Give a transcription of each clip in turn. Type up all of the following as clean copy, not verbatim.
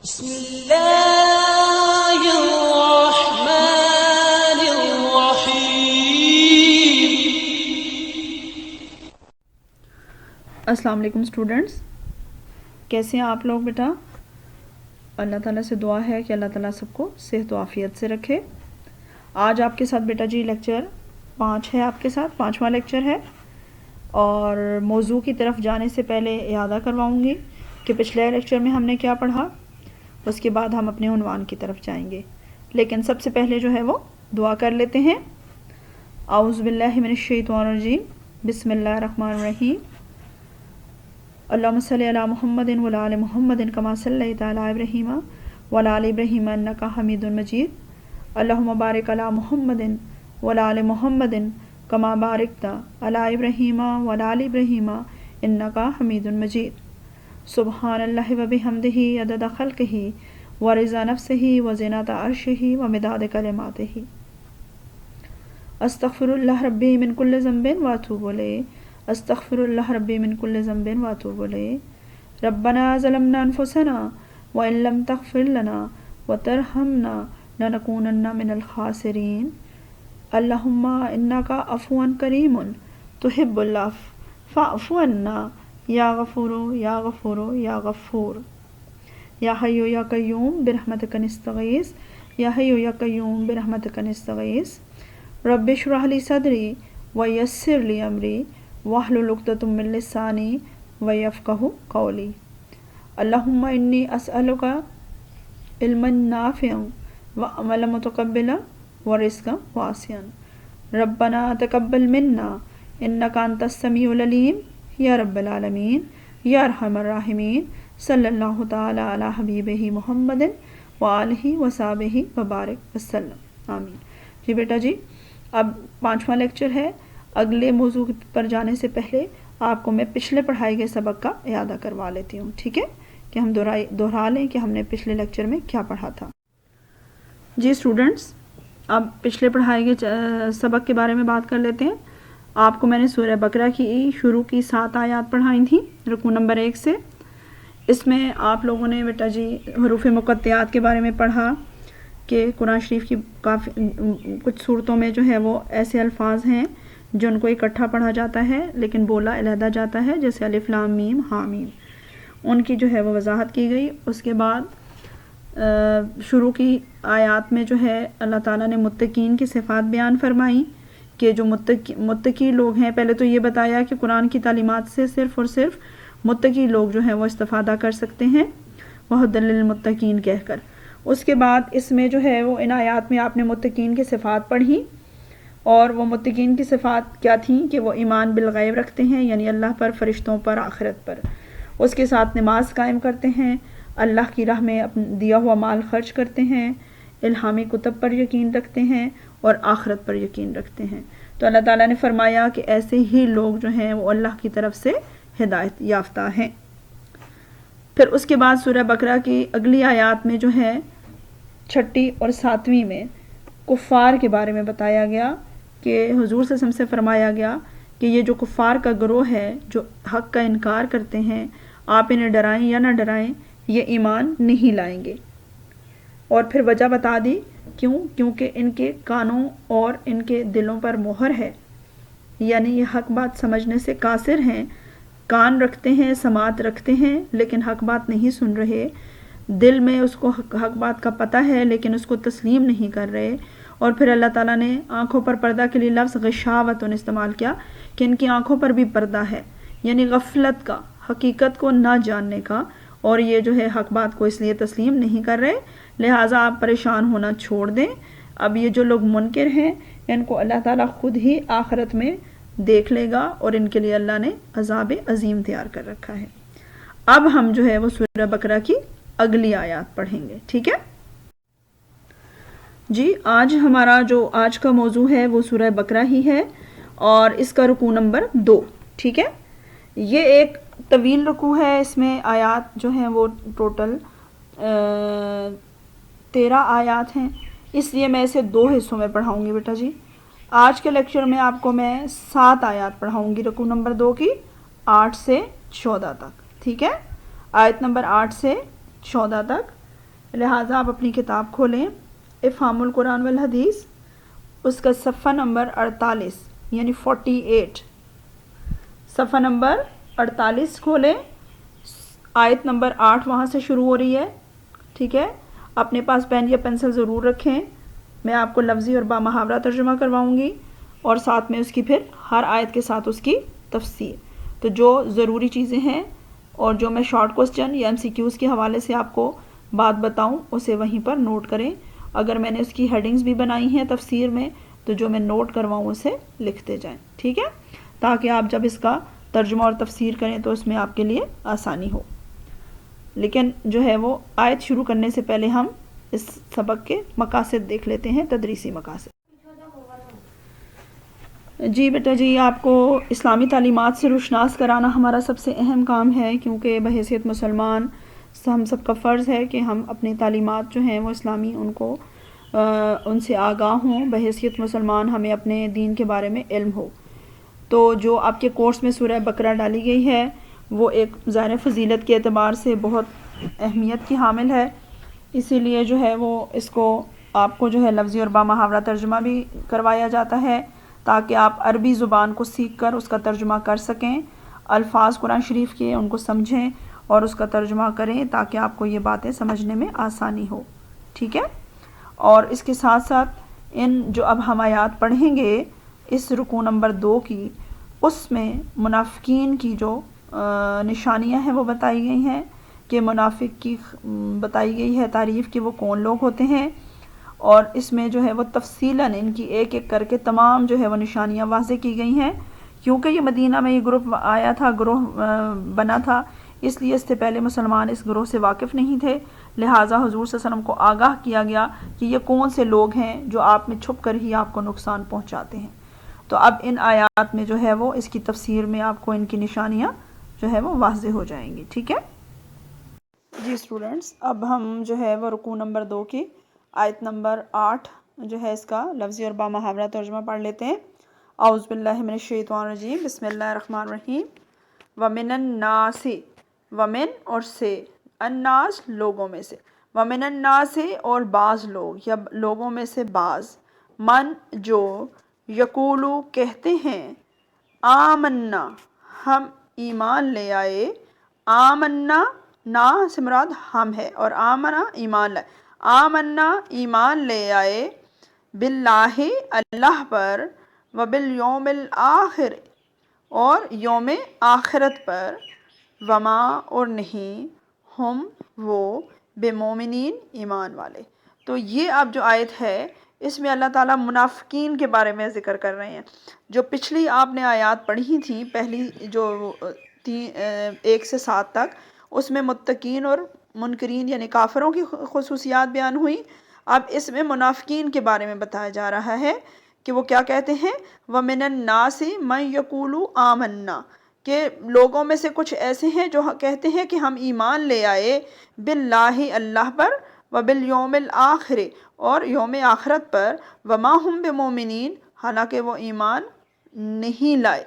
بسم اللہ الرحمن الرحیم۔ السلام علیکم اسٹوڈنٹس، کیسے ہیں آپ لوگ بیٹا؟ اللہ تعالیٰ سے دعا ہے کہ اللہ تعالیٰ سب کو صحت و عافیت سے رکھے۔ آج آپ کے ساتھ بیٹا جی لیکچر 5 ہے، آپ کے ساتھ 5واں لیکچر ہے، اور موضوع کی طرف جانے سے پہلے اعادہ کرواؤں گی کہ پچھلے لیکچر میں ہم نے کیا پڑھا، اس کے بعد ہم اپنے عنوان کی طرف جائیں گے۔ لیکن سب سے پہلے جو ہے وہ دعا کر لیتے ہیں۔ اعوذ باللہ من الشیطان الرجیم، بسم اللہ الرحمن الرحیم۔ اللہم صلی علی محمد وعلی آل محمد کما صلیت علی ابراہیم وعلی آل ابراہیم انک حمید مجید۔ اللہم بارک علی محمد وعلی آل محمد کما بارکت علی ابراہیم وعلی آل ابراہیم انک حمید مجید۔ سبحان اللہ وبحمدہ عدد خلقہ ورضا نفسہ وزنۃ عرشہ ومداد کلماتہ۔ استغفر اللہ ربی من کل ذنب واتوب الیہ، استغفر اللہ ربی من کل ذنب واتوب الیہ۔ ربنا ظلمنا انفسنا وان لم تغفر لنا وترحمنا لنکونن من الخاسرین۔ اللہم انک عفو کریم تحب العفو فاعف عنا یا غفور یا غفور یا غفور۔ یا حی یا قیوم برحمتک نستغیث، یا حی یا قیوم برحمتک نستغیث۔ رب اشرح لی صدری ویسر لی امری واحلل عقدۃ من لسانی ویفقہوا قولی۔ اللہم انی اسألک علما نافعا وعملا متقبلا ورزقا واسعا۔ ربنا تقبل منا انک انت السمیع العلیم یا رب العالمین یا ارحم الراحمین۔ صلی اللہ تعالی علی حبیبہ محمد وآلہ وصحبہ وبارک وسلم، آمین۔ جی بیٹا جی، اب 5واں لیکچر ہے۔ اگلے موضوع پر جانے سے پہلے آپ کو میں پچھلے پڑھائے گئے سبق کا اعادہ کروا لیتی ہوں، ٹھیک ہے؟ کہ ہم دہرا لیں کہ ہم نے پچھلے لیکچر میں کیا پڑھا تھا۔ جی اسٹوڈنٹس، اب پچھلے پڑھائے گئے سبق کے بارے میں بات کر لیتے ہیں۔ آپ کو میں نے سورہ بقرہ کی شروع کی 7 آیات پڑھائی تھیں، رکوع نمبر 1 سے۔ اس میں آپ لوگوں نے بیٹا جی حروف مقطعات کے بارے میں پڑھا کہ قرآن شریف کی کچھ صورتوں میں جو ہے وہ ایسے الفاظ ہیں جن کو اکٹھا پڑھا جاتا ہے لیکن بولا علیحدہ جاتا ہے، جیسے الف لام میم حامیم، ان کی جو ہے وہ وضاحت کی گئی۔ اس کے بعد شروع کی آیات میں جو ہے اللہ تعالیٰ نے متقین کی صفات بیان فرمائی کہ جو متقی لوگ ہیں، پہلے تو یہ بتایا کہ قرآن کی تعلیمات سے صرف اور صرف متقی لوگ جو ہیں وہ استفادہ کر سکتے ہیں، وَہُدًى لِّلْمُتَّقِينَ کہہ کر۔ اس کے بعد اس میں جو ہے وہ ان آیات میں آپ نے متقین کی صفات پڑھی، اور وہ متقین کی صفات کیا تھیں کہ وہ ایمان بالغیب رکھتے ہیں، یعنی اللہ پر، فرشتوں پر، آخرت پر۔ اس کے ساتھ نماز قائم کرتے ہیں، اللہ کی راہ میں دیا ہوا مال خرچ کرتے ہیں، الہامی کتب پر یقین رکھتے ہیں، اور آخرت پر یقین رکھتے ہیں۔ تو اللہ تعالیٰ نے فرمایا کہ ایسے ہی لوگ جو ہیں وہ اللہ کی طرف سے ہدایت یافتہ ہیں۔ پھر اس کے بعد سورہ بقرہ کی اگلی آیات میں جو ہے 6 اور 7 میں کفار کے بارے میں بتایا گیا کہ حضور صلی اللہ علیہ وسلم سے فرمایا گیا کہ یہ جو کفار کا گروہ ہے جو حق کا انکار کرتے ہیں، آپ انہیں ڈرائیں یا نہ ڈرائیں، یہ ایمان نہیں لائیں گے۔ اور پھر وجہ بتا دی، کیونکہ ان کے کانوں اور ان کے دلوں پر مہر ہے، یعنی یہ حق بات سمجھنے سے قاصر ہیں، کان رکھتے ہیں، سماعت رکھتے ہیں، لیکن حق بات نہیں سن رہے، دل میں اس کو حق بات کا پتہ ہے لیکن اس کو تسلیم نہیں کر رہے۔ اور پھر اللہ تعالیٰ نے آنکھوں پر پردہ کے لیے لفظ غشاوۃ استعمال کیا کہ ان کی آنکھوں پر بھی پردہ ہے، یعنی غفلت کا، حقیقت کو نہ جاننے کا، اور یہ جو ہے حق بات کو اس لیے تسلیم نہیں کر رہے، لہٰذا آپ پریشان ہونا چھوڑ دیں۔ اب یہ جو لوگ منکر ہیں ان کو اللہ تعالیٰ خود ہی آخرت میں دیکھ لے گا، اور ان کے لیے اللہ نے عذاب عظیم تیار کر رکھا ہے۔ اب ہم جو ہے وہ سورہ بقرہ کی اگلی آیات پڑھیں گے، ٹھیک ہے جی؟ آج ہمارا جو آج کا موضوع ہے وہ سورہ بقرہ ہی ہے، اور اس کا رکوع نمبر 2، ٹھیک ہے؟ یہ ایک طویل رکوع ہے، اس میں آیات جو ہیں وہ ٹوٹل 13 آیات ہیں، اس لیے میں اسے 2 حصوں میں پڑھاؤں گی بیٹا جی۔ آج کے لیکچر میں آپ کو میں 7 آیات پڑھاؤں گی، رکوع نمبر 2 کی 8 سے 14 تک، ٹھیک ہے؟ آیت نمبر 8 سے 14 تک لہٰذا آپ اپنی کتاب کھولیں افہام القرآن والحدیث، اس کا صفحہ نمبر 48 یعنی 48، صفحہ نمبر 48 کھولیں، آیت نمبر 8 وہاں سے شروع ہو رہی ہے، ٹھیک ہے. اپنے پاس پین یا پنسل ضرور رکھیں. میں آپ کو لفظی اور بامحاورہ ترجمہ کرواؤں گی اور ساتھ میں اس کی پھر ہر آیت کے ساتھ اس کی تفسیر. تو جو ضروری چیزیں ہیں اور جو میں شارٹ کوسچن یا MCQs کے حوالے سے آپ کو بات بتاؤں اسے وہیں پر نوٹ کریں. اگر میں نے اس کی ہیڈنگز بھی بنائی ہیں تفسیر میں تو جو میں نوٹ کرواؤں اسے لکھتے جائیں، ٹھیک ہے، تاکہ آپ جب اس کا ترجمہ اور تفسیر کریں تو اس میں آپ کے لیے آسانی ہو. لیکن جو ہے وہ آیت شروع کرنے سے پہلے ہم اس سبق کے مقاصد دیکھ لیتے ہیں، تدریسی مقاصد. جی بیٹا جی، آپ کو اسلامی تعلیمات سے روشناس کرانا ہمارا سب سے اہم کام ہے، کیونکہ بحیثیت مسلمان ہم سب کا فرض ہے کہ ہم اپنی تعلیمات جو ہیں وہ اسلامی ان سے آگاہ ہوں. بحیثیت مسلمان ہمیں اپنے دین کے بارے میں علم ہو. تو جو آپ کے کورس میں سورہ بقرہ ڈالی گئی ہے وہ ایک ظاہر فضیلت کے اعتبار سے بہت اہمیت کی حامل ہے، اسی لیے جو ہے وہ اس کو آپ کو جو ہے لفظی اور بامحاورہ ترجمہ بھی کروایا جاتا ہے تاکہ آپ عربی زبان کو سیکھ کر اس کا ترجمہ کر سکیں، الفاظ قرآن شریف کے ان کو سمجھیں اور اس کا ترجمہ کریں تاکہ آپ کو یہ باتیں سمجھنے میں آسانی ہو، ٹھیک ہے. اور اس کے ساتھ ساتھ ان جو اب ہم آیات پڑھیں گے اس رکوع نمبر 2 کی، اس میں منافقین کی جو نشانیاں ہیں وہ بتائی گئی ہیں کہ منافق کی بتائی گئی ہے تعریف کہ وہ کون لوگ ہوتے ہیں، اور اس میں جو ہے وہ تفصیلاً ان کی ایک ایک کر کے تمام جو ہے وہ نشانیاں واضح کی گئی ہیں. کیونکہ یہ مدینہ میں یہ گروہ آیا تھا، گروہ بنا تھا، اس لیے اس سے پہلے مسلمان اس گروہ سے واقف نہیں تھے، لہٰذا حضور صلی اللہ علیہ وسلم کو آگاہ کیا گیا کہ یہ کون سے لوگ ہیں جو آپ میں چھپ کر ہی آپ کو نقصان پہنچاتے ہیں. تو اب ان آیات میں جو ہے وہ اس کی تفسیر میں آپ کو ان کی نشانیاں جو ہے وہ واضح ہو جائیں گی، ٹھیک ہے. جی اسٹوڈنٹس، اب ہم جو ہے وہ رکوع نمبر 2 کی آیت نمبر 8 جو ہے اس کا لفظی اور بامحاورہ ترجمہ پڑھ لیتے ہیں. اعوذ باللہ من الشیطان الرجیم، بسم اللہ الرحمن الرحیم. ومن الناس، ومن اور سے، الناس لوگوں میں سے، ومن الناس اور بعض لوگ یا لوگوں میں سے بعض، من جو، یقولو کہتے ہیں، آمنا ہم ایمان لے آئے، آمنا نا سے مراد ہم ہے اور آمنا ایمان لائے، آمنا ایمان لے آئے، باللہ اللہ پر، وبالیوم الآخر اور یوم آخرت پر، وما اور نہیں، ہم وہ، بمومنین ایمان والے. تو یہ اب جو آیت ہے اس میں اللہ تعالیٰ منافقین کے بارے میں ذکر کر رہے ہیں. جو پچھلی آپ نے آیات پڑھی تھیں، پہلی جو 1 سے 7 تک، اس میں متقین اور منکرین یعنی کافروں کی خصوصیات بیان ہوئی. اب اس میں منافقین کے بارے میں بتایا جا رہا ہے کہ وہ کیا کہتے ہیں. وَمِنَ النَّاسِ مَن يَقُولُ آمَنَّا، کہ لوگوں میں سے کچھ ایسے ہیں جو کہتے ہیں کہ ہم ایمان لے آئے، باللہ اللہ پر، وبالیوم الآخر اور یوم آخرت پر، وما ہم بمومنین حالانکہ وہ ایمان نہیں لائے.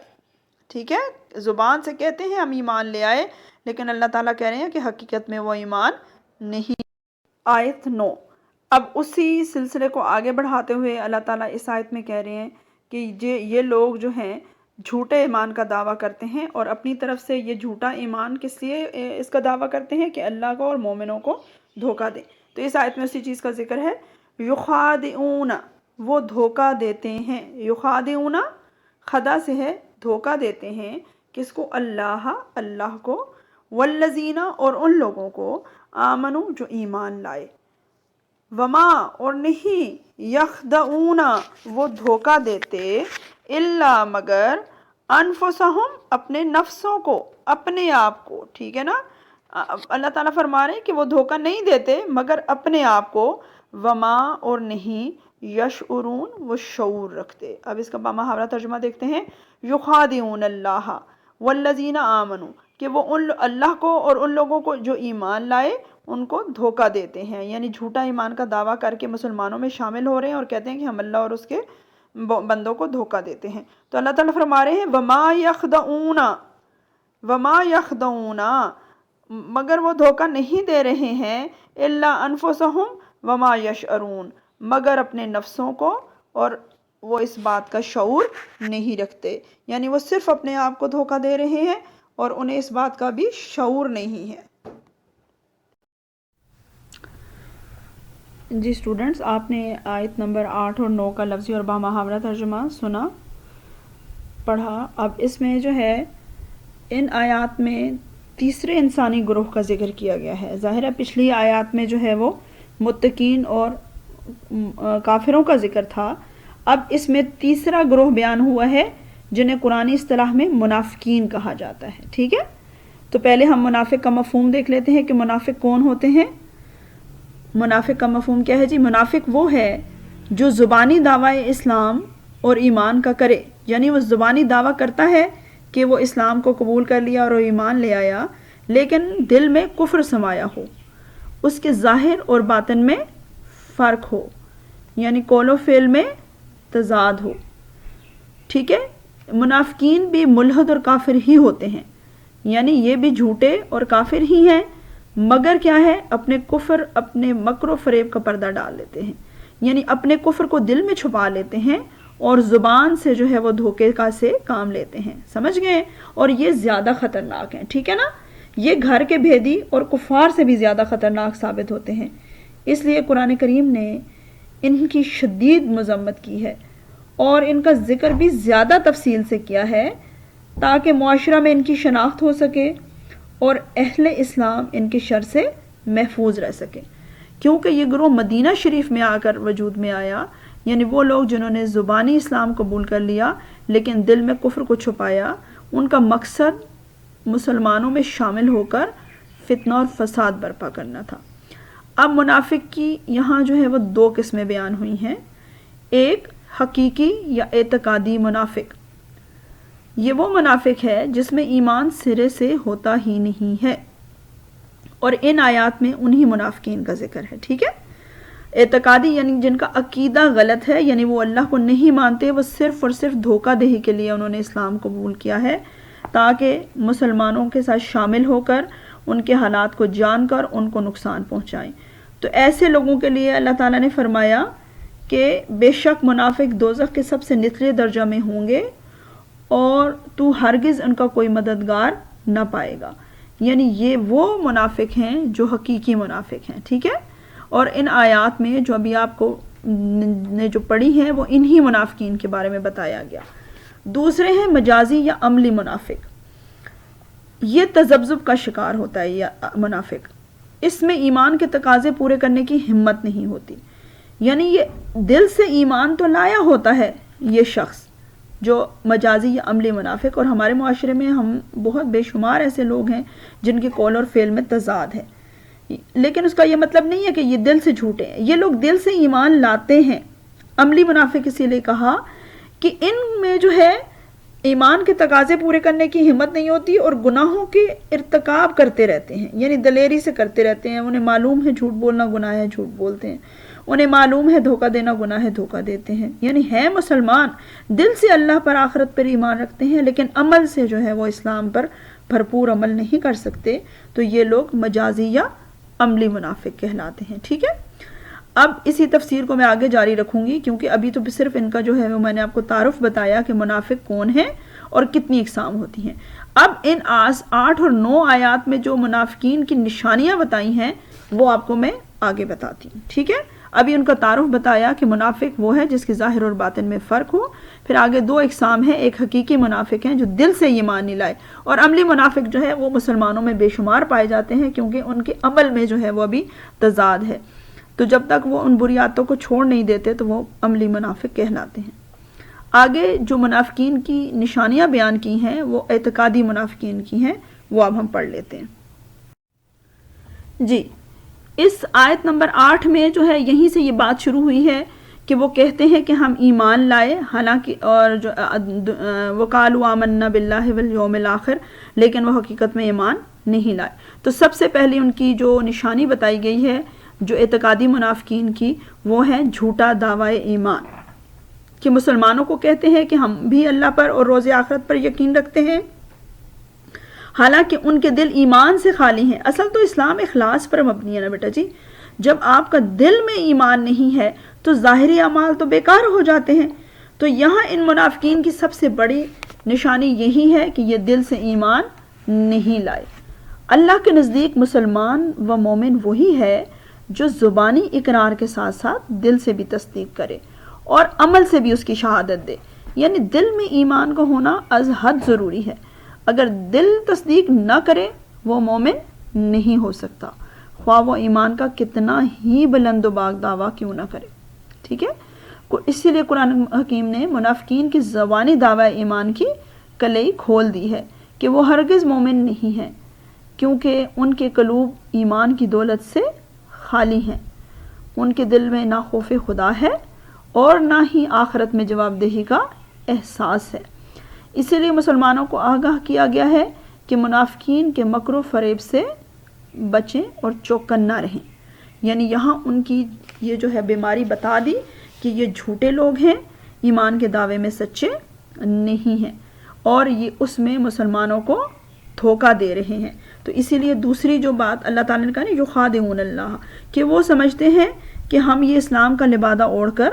ٹھیک ہے، زبان سے کہتے ہیں ہم ایمان لے آئے لیکن اللہ تعالیٰ کہہ رہے ہیں کہ حقیقت میں وہ ایمان نہیں. آیت 9، اب اسی سلسلے کو آگے بڑھاتے ہوئے اللہ تعالیٰ اس آیت میں کہہ رہے ہیں کہ یہ لوگ جو ہیں جھوٹے ایمان کا دعویٰ کرتے ہیں، اور اپنی طرف سے یہ جھوٹا ایمان کس لیے اس کا دعویٰ کرتے ہیں کہ اللہ کو اور مومنوں کو دھوکہ دیں. تو اس آیت میں اسی چیز کا ذکر ہے، یخادعون وہ دھوکہ دیتے ہیں، یخادعون خدا سے ہے دھوکہ دیتے ہیں، کس کو؟ اللہ کو، والذین اور ان لوگوں کو، آمنو جو ایمان لائے، وما اور نہیں، یخدعون وہ دھوکہ دیتے، الا مگر، انفسہم اپنے نفسوں کو، اپنے آپ کو. ٹھیک ہے نا، اللہ تعالیٰ فرما رہے ہیں کہ وہ دھوکہ نہیں دیتے مگر اپنے آپ کو، وما اور نہیں، یشعرون وہ شعور رکھتے. اب اس کا بامحاورہ ترجمہ دیکھتے ہیں. یخادعون اللہ والذین آمنوا، کہ وہ اللہ کو اور ان لوگوں کو جو ایمان لائے ان کو دھوکہ دیتے ہیں، یعنی جھوٹا ایمان کا دعویٰ کر کے مسلمانوں میں شامل ہو رہے ہیں اور کہتے ہیں کہ ہم اللہ اور اس کے بندوں کو دھوکہ دیتے ہیں. تو اللہ تعالیٰ فرما رہے ہیں وما یخدعون مگر وہ دھوکہ نہیں دے رہے ہیں، الا انفسہم وما یشعرون، مگر اپنے نفسوں کو، اور وہ اس بات کا شعور نہیں رکھتے، یعنی وہ صرف اپنے آپ کو دھوکہ دے رہے ہیں اور انہیں اس بات کا بھی شعور نہیں ہے۔ جی اسٹوڈنٹس، آپ نے آیت نمبر 8 اور 9 کا لفظی اور بامحاورہ ترجمہ سنا، پڑھا۔ اب اس میں جو ہے ان آیات میں تیسرے انسانی گروہ کا ذکر کیا گیا ہے۔ ظاہر ہے پچھلی آیات میں جو ہے وہ متقین اور کافروں کا ذکر تھا، اب اس میں تیسرا گروہ بیان ہوا ہے جنہیں قرآنی اصطلاح میں منافقین کہا جاتا ہے، ٹھیک ہے؟ تو پہلے ہم منافق کا مفہوم دیکھ لیتے ہیں کہ منافق کون ہوتے ہیں۔ منافق کا مفہوم کیا ہے جی؟ منافق وہ ہے جو زبانی دعوی اسلام اور ایمان کا کرے، یعنی وہ زبانی دعویٰ کرتا ہے کہ وہ اسلام کو قبول کر لیا اور وہ ایمان لے آیا، لیکن دل میں کفر سمایا ہو، اس کے ظاہر اور باطن میں فرق ہو، یعنی قول و فعل میں تضاد ہو، ٹھیک ہے؟ منافقین بھی ملحد اور کافر ہی ہوتے ہیں، یعنی یہ بھی جھوٹے اور کافر ہی ہیں، مگر کیا ہے، اپنے کفر، اپنے مکر و فریب کا پردہ ڈال لیتے ہیں، یعنی اپنے کفر کو دل میں چھپا لیتے ہیں اور زبان سے جو ہے وہ دھوکے کا سے کام لیتے ہیں، سمجھ گئے؟ اور یہ زیادہ خطرناک ہیں، ٹھیک ہے نا؟ یہ گھر کے بھیدی اور کفار سے بھی زیادہ خطرناک ثابت ہوتے ہیں، اس لیے قرآن کریم نے ان کی شدید مذمت کی ہے اور ان کا ذکر بھی زیادہ تفصیل سے کیا ہے تاکہ معاشرہ میں ان کی شناخت ہو سکے اور اہل اسلام ان کے شر سے محفوظ رہ سکے، کیونکہ یہ گروہ مدینہ شریف میں آ کر وجود میں آیا، یعنی وہ لوگ جنہوں نے زبانی اسلام قبول کر لیا لیکن دل میں کفر کو چھپایا، ان کا مقصد مسلمانوں میں شامل ہو کر فتنہ اور فساد برپا کرنا تھا۔ اب منافق کی یہاں جو ہے وہ دو قسمیں بیان ہوئی ہیں، ایک حقیقی یا اعتقادی منافق، یہ وہ منافق ہے جس میں ایمان سرے سے ہوتا ہی نہیں ہے، اور ان آیات میں انہی منافقین کا ذکر ہے، ٹھیک ہے؟ اعتقادی یعنی جن کا عقیدہ غلط ہے، یعنی وہ اللہ کو نہیں مانتے، وہ صرف اور صرف دھوکہ دہی کے لیے انہوں نے اسلام قبول کیا ہے تاکہ مسلمانوں کے ساتھ شامل ہو کر ان کے حالات کو جان کر ان کو نقصان پہنچائیں۔ تو ایسے لوگوں کے لیے اللہ تعالیٰ نے فرمایا کہ بے شک منافق دوزخ کے سب سے نچلے درجہ میں ہوں گے اور تو ہرگز ان کا کوئی مددگار نہ پائے گا، یعنی یہ وہ منافق ہیں جو حقیقی منافق ہیں، ٹھیک ہے؟ اور ان آیات میں جو ابھی آپ کو نے جو پڑھی ہیں وہ انہی منافقین کے بارے میں بتایا گیا۔ دوسرے ہیں مجازی یا عملی منافق، یہ تذبذب کا شکار ہوتا ہے یہ منافق، اس میں ایمان کے تقاضے پورے کرنے کی ہمت نہیں ہوتی، یعنی یہ دل سے ایمان تو لایا ہوتا ہے یہ شخص جو مجازی یا عملی منافق، اور ہمارے معاشرے میں ہم بہت بے شمار ایسے لوگ ہیں جن کے قول اور فعل میں تضاد ہے، لیکن اس کا یہ مطلب نہیں ہے کہ یہ دل سے جھوٹے ہیں، یہ لوگ دل سے ایمان لاتے ہیں۔ عملی منافق اسی لیے کہا کہ ان میں جو ہے ایمان کے تقاضے پورے کرنے کی ہمت نہیں ہوتی اور گناہوں کے ارتکاب کرتے رہتے ہیں، یعنی دلیری سے کرتے رہتے ہیں، انہیں معلوم ہے جھوٹ بولنا گناہ ہے، جھوٹ بولتے ہیں، انہیں معلوم ہے دھوکہ دینا گناہ ہے، دھوکہ دیتے ہیں، یعنی ہے مسلمان، دل سے اللہ پر آخرت پر ایمان رکھتے ہیں لیکن عمل سے جو ہے وہ اسلام پر بھرپور عمل نہیں کر سکتے، تو یہ لوگ مجازی یا عملی منافق کہلاتے ہیں، ٹھیک ہے؟ اب اسی تفسیر کو میں آگے جاری رکھوں گی کیونکہ ابھی تو صرف ان کا جو ہے وہ میں نے آپ کو تعارف بتایا کہ منافق کون ہیں اور کتنی اقسام ہوتی ہیں۔ اب ان 8 اور 9 آیات میں جو منافقین کی نشانیاں بتائی ہیں وہ آپ کو میں آگے بتاتی ہوں، ٹھیک ہے؟ ابھی ان کا تعارف بتایا کہ منافق وہ ہے جس کے ظاہر اور باطن میں فرق ہو، پھر آگے 2 اقسام ہیں، ایک حقیقی منافق ہیں جو دل سے ایمان نہیں لائے، اور عملی منافق جو ہے وہ مسلمانوں میں بے شمار پائے جاتے ہیں کیونکہ ان کے عمل میں جو ہے وہ ابھی تضاد ہے، تو جب تک وہ ان بری عادتوں کو چھوڑ نہیں دیتے تو وہ عملی منافق کہلاتے ہیں۔ آگے جو منافقین کی نشانیاں بیان کی ہیں وہ اعتقادی منافقین کی ہیں، وہ اب ہم پڑھ لیتے ہیں۔ جی، اس آیت نمبر 8 میں جو ہے یہیں سے یہ بات شروع ہوئی ہے کہ وہ کہتے ہیں کہ ہم ایمان لائے، حالانکہ اور جو وقالوا آمنا باللہ والیوم الآخر، لیکن وہ حقیقت میں ایمان نہیں لائے۔ تو سب سے پہلے ان کی جو نشانی بتائی گئی ہے جو اعتقادی منافقین کی، وہ ہے جھوٹا دعوی ایمان، کہ مسلمانوں کو کہتے ہیں کہ ہم بھی اللہ پر اور روز آخرت پر یقین رکھتے ہیں، حالانکہ ان کے دل ایمان سے خالی ہیں۔ اصل تو اسلام اخلاص پر مبنی ہے نا بیٹا جی، جب آپ کا دل میں ایمان نہیں ہے تو ظاہری اعمال تو بیکار ہو جاتے ہیں۔ تو یہاں ان منافقین کی سب سے بڑی نشانی یہی ہے کہ یہ دل سے ایمان نہیں لائے۔ اللہ کے نزدیک مسلمان و مومن وہی ہے جو زبانی اقرار کے ساتھ ساتھ دل سے بھی تصدیق کرے اور عمل سے بھی اس کی شہادت دے، یعنی دل میں ایمان کا ہونا از حد ضروری ہے۔ اگر دل تصدیق نہ کرے وہ مومن نہیں ہو سکتا، خواہ وہ ایمان کا کتنا ہی بلند و باغ دعویٰ کیوں نہ کرے، ٹھیک ہے۔ اسی لیے قرآن حکیم نے منافقین کی زبانی دعوی ایمان کی کلئی کھول دی ہے کہ وہ ہرگز مومن نہیں ہیں، کیونکہ ان کے قلوب ایمان کی دولت سے خالی ہیں۔ ان کے دل میں نہ خوف خدا ہے اور نہ ہی آخرت میں جواب دہی کا احساس ہے۔ اسی لیے مسلمانوں کو آگاہ کیا گیا ہے کہ منافقین کے مکر و فریب سے بچیں اور چوکنا رہیں، یعنی یہاں ان کی یہ جو ہے بیماری بتا دی کہ یہ جھوٹے لوگ ہیں، ایمان کے دعوے میں سچے نہیں ہیں اور یہ اس میں مسلمانوں کو دھوکہ دے رہے ہیں۔ تو اسی لیے دوسری جو بات اللہ تعالیٰ نے کہا نا یخادعون اللہ، کہ وہ سمجھتے ہیں کہ ہم یہ اسلام کا لبادہ اوڑھ کر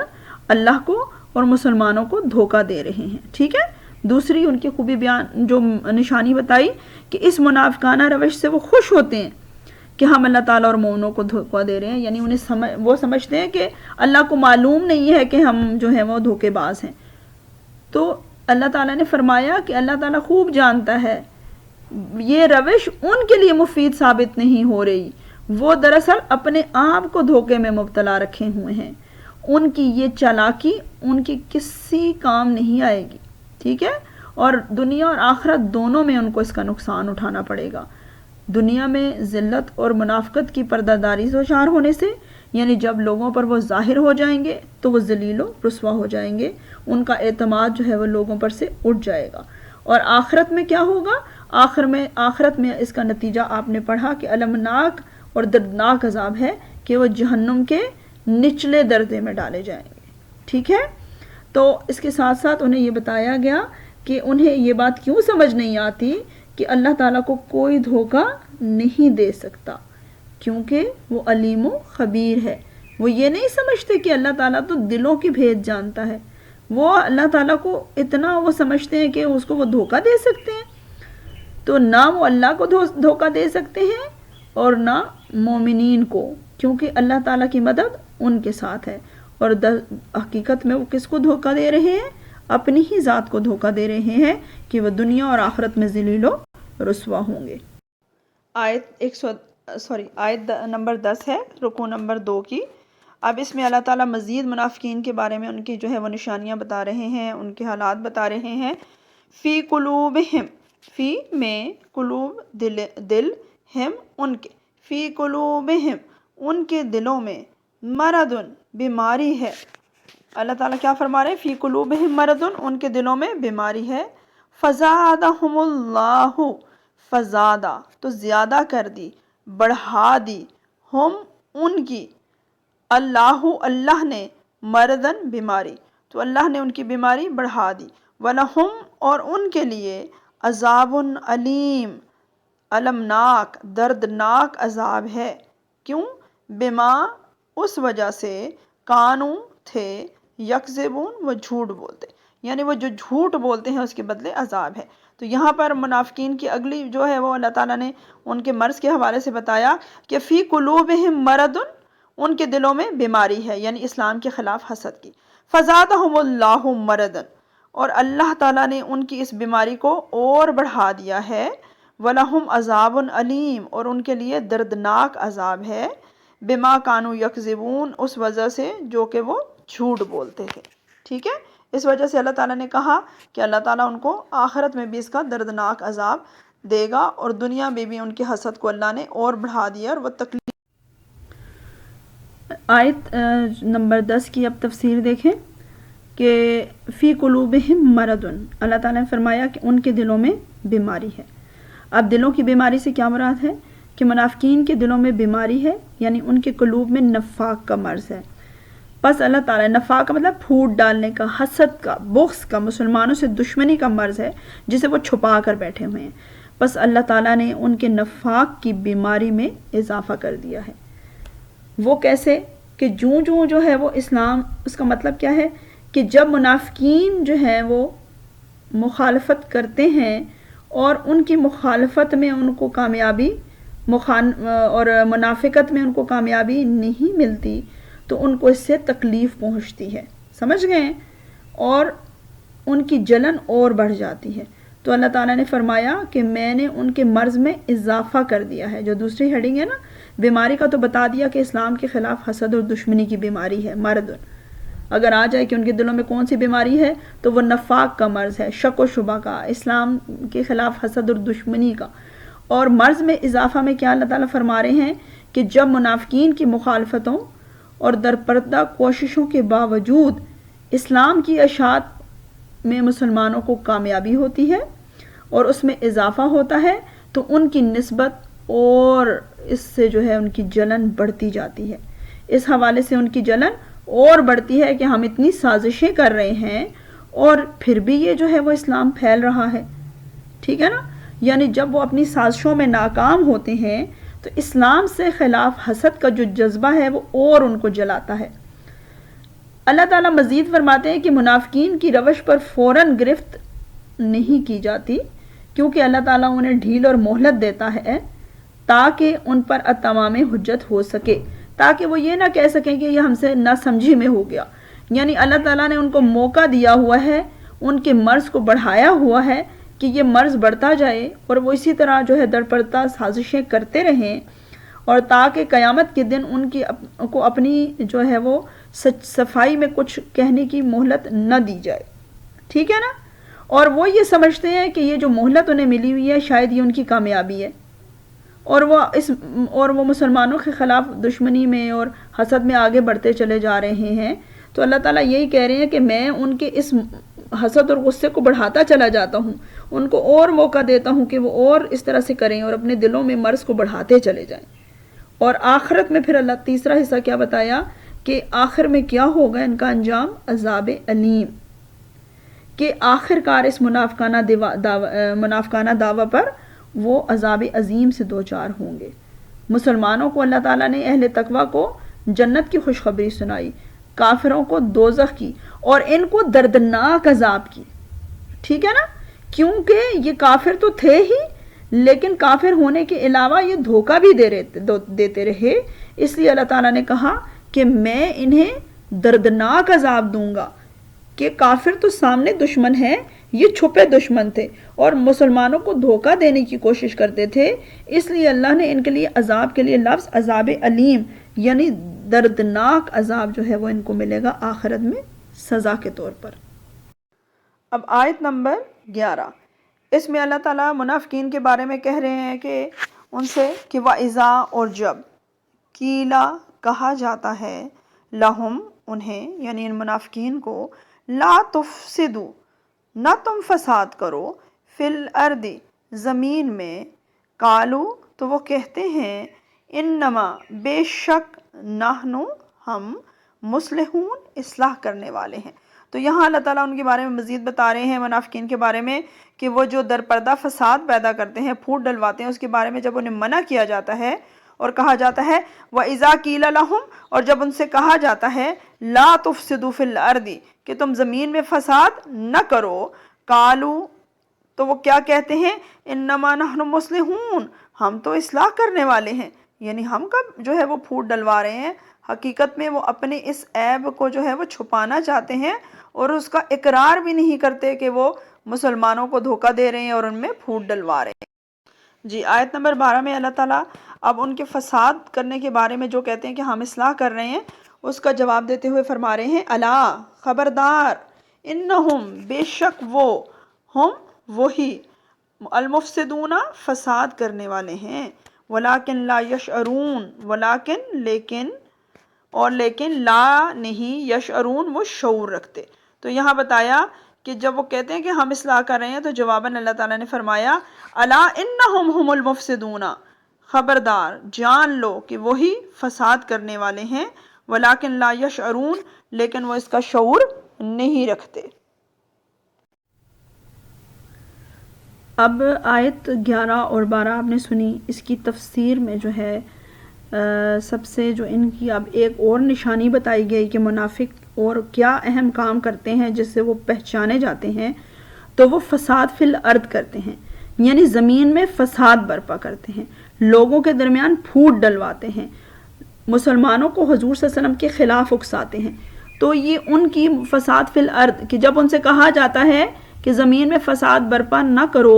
اللہ کو اور مسلمانوں کو دھوکہ دے رہے ہیں، ٹھیک ہے۔ دوسری ان کی خوبی بیان جو نشانی بتائی کہ اس منافقانہ روش سے وہ خوش ہوتے ہیں کہ ہم اللہ تعالیٰ اور مومنوں کو دھوکہ دے رہے ہیں، یعنی وہ سمجھتے ہیں کہ اللہ کو معلوم نہیں ہے کہ ہم جو ہیں وہ دھوکے باز ہیں۔ تو اللہ تعالیٰ نے فرمایا کہ اللہ تعالیٰ خوب جانتا ہے یہ روش ان کے لیے مفید ثابت نہیں ہو رہی، وہ دراصل اپنے آپ کو دھوکے میں مبتلا رکھے ہوئے ہیں، ان کی یہ چالاکی ان کی کسی کام نہیں آئے گی، ٹھیک ہے، اور دنیا اور آخرت دونوں میں ان کو اس کا نقصان اٹھانا پڑے گا۔ دنیا میں ذلت اور منافقت کی پردہ داری دچار ہونے سے، یعنی جب لوگوں پر وہ ظاہر ہو جائیں گے تو وہ ذلیل و رسوا ہو جائیں گے، ان کا اعتماد جو ہے وہ لوگوں پر سے اٹھ جائے گا۔ اور آخرت میں کیا ہوگا؟ آخرت میں اس کا نتیجہ آپ نے پڑھا کہ المناک اور دردناک عذاب ہے کہ وہ جہنم کے نچلے درجے میں ڈالے جائیں گے، ٹھیک ہے۔ تو اس کے ساتھ ساتھ انہیں یہ بتایا گیا کہ انہیں یہ بات کیوں سمجھ نہیں آتی کہ اللہ تعالیٰ کو کوئی دھوکہ نہیں دے سکتا، کیونکہ وہ علیم و خبیر ہے۔ وہ یہ نہیں سمجھتے کہ اللہ تعالیٰ تو دلوں کی بھید جانتا ہے، وہ اللہ تعالیٰ کو اتنا وہ سمجھتے ہیں کہ اس کو وہ دھوکہ دے سکتے ہیں۔ تو نہ وہ اللہ کو دھوکہ دے سکتے ہیں اور نہ مومنین کو، کیونکہ اللہ تعالیٰ کی مدد ان کے ساتھ ہے، اور حقیقت میں وہ کس کو دھوکہ دے رہے ہیں؟ اپنی ہی ذات کو دھوکہ دے رہے ہیں کہ وہ دنیا اور آخرت میں ذلیل و رسوا ہوں گے۔ آیت نمبر 10 ہے رکوع نمبر 2 کی۔ اب اس میں اللہ تعالیٰ مزید منافقین کے بارے میں ان کی جو ہے وہ نشانیاں بتا رہے ہیں، ان کے حالات بتا رہے ہیں۔ فی قلوبہم، فی میں قلوب دل، ہم ان کے، فی قلوبہم ان کے دلوں میں، مرضن بیماری ہے۔ اللہ تعالیٰ کیا فرما رہے ہیں؟ فی قلوبہم مرضن ان کے دلوں میں بیماری ہے۔ فزادہم اللہ، فزادہ تو زیادہ کر دی، بڑھا دی، ہم ان کی، اللہ نے، مرضن بیماری، تو اللہ نے ان کی بیماری بڑھا دی۔ وَلَهُمْ اور ان کے لیے، عذاب علیم، المناک، دردناک عذاب ہے۔ کیوں؟ بما اس وجہ سے، کانو تھے، یکذبون وہ جھوٹ بولتے، یعنی وہ جو جھوٹ بولتے ہیں اس کے بدلے عذاب ہے۔ تو یہاں پر منافقین کی اگلی جو ہے وہ اللہ تعالیٰ نے ان کے مرض کے حوالے سے بتایا کہ فی قلوبہم مرض ان کے دلوں میں بیماری ہے، یعنی اسلام کے خلاف حسد کی۔ فزادہم اللہ مرضا اور اللہ تعالیٰ نے ان کی اس بیماری کو اور بڑھا دیا ہے۔ وَلَهُمْ عَذَابٌ علیم اور ان کے لیے دردناک عذاب ہے۔ بما کانوا یکذبون اس وجہ سے جو کہ وہ جھوٹ بولتے تھے، ٹھیک ہے۔ اس وجہ سے اللہ تعالیٰ نے کہا کہ اللہ تعالیٰ ان کو آخرت میں بھی اس کا دردناک عذاب دے گا، اور دنیا میں بھی ان کے حسد کو اللہ نے اور بڑھا دیا، اور وہ تکلیف۔ آیت نمبر 10 کی اب تفسیر دیکھیں کہ فی قلوبہم مرض، اللہ تعالیٰ نے فرمایا کہ ان کے دلوں میں بیماری ہے۔ اب دلوں کی بیماری سے کیا مراد ہے؟ کہ منافقین کے دلوں میں بیماری ہے، یعنی ان کے قلوب میں نفاق کا مرض ہے۔ بس اللہ تعالیٰ، نفاق کا مطلب پھوٹ ڈالنے کا، حسد کا، بغض کا، مسلمانوں سے دشمنی کا مرض ہے جسے وہ چھپا کر بیٹھے ہوئے ہیں۔ بس اللہ تعالیٰ نے ان کے نفاق کی بیماری میں اضافہ کر دیا ہے۔ وہ کیسے کہ جو ہے وہ اسلام، اس کا مطلب کیا ہے کہ جب منافقین جو ہیں وہ مخالفت کرتے ہیں اور ان کی مخالفت میں ان کو کامیابی اور منافقت میں ان کو کامیابی نہیں ملتی تو ان کو اس سے تکلیف پہنچتی ہے، سمجھ گئے، اور ان کی جلن اور بڑھ جاتی ہے۔ تو اللہ تعالیٰ نے فرمایا کہ میں نے ان کے مرض میں اضافہ کر دیا ہے۔ جو دوسری ہیڈنگ ہے نا بیماری کا، تو بتا دیا کہ اسلام کے خلاف حسد اور دشمنی کی بیماری ہے، مرض۔ اگر آ جائے کہ ان کے دلوں میں کون سی بیماری ہے تو وہ نفاق کا مرض ہے، شک و شبہ کا، اسلام کے خلاف حسد اور دشمنی کا۔ اور مرض میں اضافہ میں کیا اللہ تعالیٰ فرما رہے ہیں کہ جب منافقین کی مخالفتوں اور درپردہ کوششوں کے باوجود اسلام کی اشاعت میں مسلمانوں کو کامیابی ہوتی ہے اور اس میں اضافہ ہوتا ہے تو ان کی نسبت اور اس سے جو ہے ان کی جلن بڑھتی جاتی ہے۔ اس حوالے سے ان کی جلن اور بڑھتی ہے کہ ہم اتنی سازشیں کر رہے ہیں اور پھر بھی یہ جو ہے وہ اسلام پھیل رہا ہے، ٹھیک ہے نا۔ یعنی جب وہ اپنی سازشوں میں ناکام ہوتے ہیں تو اسلام سے خلاف حسد کا جو جذبہ ہے وہ اور ان کو جلاتا ہے۔ اللہ تعالیٰ مزید فرماتے ہیں کہ منافقین کی روش پر فوراً گرفت نہیں کی جاتی، کیونکہ اللہ تعالیٰ انہیں ڈھیل اور مہلت دیتا ہے تاکہ ان پر اتمام حجت ہو سکے، تاکہ وہ یہ نہ کہہ سکیں کہ یہ ہم سے نہ سمجھی میں ہو گیا۔ یعنی اللہ تعالیٰ نے ان کو موقع دیا ہوا ہے، ان کے مرض کو بڑھایا ہوا ہے کہ یہ مرض بڑھتا جائے اور وہ اسی طرح جو ہے درپردہ سازشیں کرتے رہیں، اور تاکہ قیامت کے دن ان کی کو اپنی جو ہے وہ صفائی میں کچھ کہنے کی مہلت نہ دی جائے، ٹھیک ہے نا۔ اور وہ یہ سمجھتے ہیں کہ یہ جو مہلت انہیں ملی ہوئی ہے شاید یہ ان کی کامیابی ہے، اور وہ مسلمانوں کے خلاف دشمنی میں اور حسد میں آگے بڑھتے چلے جا رہے ہیں۔ تو اللہ تعالیٰ یہی کہہ رہے ہیں کہ میں ان کے اس حسد اور غصے کو بڑھاتا چلا جاتا ہوں، ان کو اور موقع دیتا ہوں کہ وہ اور اس طرح سے کریں اور اپنے دلوں میں مرض کو بڑھاتے چلے جائیں۔ اور آخرت میں پھر اللہ تیسرا حصہ کیا بتایا کہ آخر میں کیا ہوگا ان کا انجام، عذاب علیم، کہ آخر کار اس منافقانہ دعویٰ پر وہ عذاب عظیم سے دوچار ہوں گے۔ مسلمانوں کو اللہ تعالیٰ نے اہل تقویٰ کو جنت کی خوشخبری سنائی، کافروں کو دوزخ کی اور ان کو دردناک عذاب کی، ٹھیک ہے نا، کیونکہ یہ کافر تو تھے ہی لیکن کافر ہونے کے علاوہ یہ دھوکہ بھی دیتے رہے، اس لیے اللہ تعالیٰ نے کہا کہ میں انہیں دردناک عذاب دوں گا۔ کہ کافر تو سامنے دشمن ہے، یہ چھپے دشمن تھے اور مسلمانوں کو دھوکہ دینے کی کوشش کرتے تھے، اس لیے اللہ نے ان کے لیے عذاب کے لیے لفظ عذاب علیم یعنی دردناک عذاب جو ہے وہ ان کو ملے گا آخرت میں سزا کے طور پر۔ اب آیت نمبر 11، اس میں اللہ تعالیٰ منافقین کے بارے میں کہہ رہے ہیں کہ ان سے کہ وَإِذَا، اور جب قیلا کہا جاتا ہے لہم انہیں یعنی ان منافقین کو لا تفسدو نہ تم فساد کرو فی الارض زمین میں، قالو تو وہ کہتے ہیں انما بے شک نحنو ہم مصلحون اصلاح کرنے والے ہیں۔ تو یہاں اللہ تعالیٰ ان کے بارے میں مزید بتا رہے ہیں منافقین کے بارے میں کہ وہ جو درپردہ فساد پیدا کرتے ہیں، پھوٹ ڈلواتے ہیں، اس کے بارے میں جب انہیں منع کیا جاتا ہے اور کہا جاتا ہے وَإِذَا قِيلَ لَهُمْ، اور جب ان سے کہا جاتا ہے لا تفسدوا فی الارض کہ تم زمین میں فساد نہ کرو، قالو تو وہ کیا کہتے ہیں انما نحن مصلحون ہم تو اصلاح کرنے والے ہیں، یعنی ہم کب جو ہے وہ پھوٹ ڈلوا رہے ہیں، حقیقت میں وہ اپنے اس عیب کو جو ہے وہ چھپانا چاہتے ہیں اور اس کا اقرار بھی نہیں کرتے کہ وہ مسلمانوں کو دھوکہ دے رہے ہیں اور ان میں پھوٹ ڈلوا رہے ہیں۔ جی آیت نمبر 12 میں اللہ تعالیٰ اب ان کے فساد کرنے کے بارے میں جو کہتے ہیں کہ ہم اصلاح کر رہے ہیں اس کا جواب دیتے ہوئے فرما رہے ہیں الا خبردار، انہم بے شک وہ، ہم وہی، المفسدون فساد کرنے والے ہیں، ولیکن لا یشعرون لیکن لا نہیں یشعرون وہ شعور رکھتے۔ تو یہاں بتایا کہ جب وہ کہتے ہیں کہ ہم اصلاح کر رہے ہیں تو جواباً اللہ تعالیٰ نے فرمایا الا انہم ہم المفسدون، خبردار جان لو کہ وہی فساد کرنے والے ہیں، ولیکن لا یشعرون لیکن وہ اس کا شعور نہیں رکھتے۔ اب آیت 11 اور 12 آپ نے سنی، اس کی تفسیر میں جو ہے سب سے جو ان کی اب ایک اور نشانی بتائی گئی کہ منافق اور کیا اہم کام کرتے ہیں جس سے وہ پہچانے جاتے ہیں، تو وہ فساد فی الارض کرتے ہیں، یعنی زمین میں فساد برپا کرتے ہیں، لوگوں کے درمیان پھوٹ ڈلواتے ہیں، مسلمانوں کو حضور صلی اللہ علیہ وسلم کے خلاف اکساتے ہیں۔ تو یہ ان کی فساد فی الارض کہ جب ان سے کہا جاتا ہے کہ زمین میں فساد برپا نہ کرو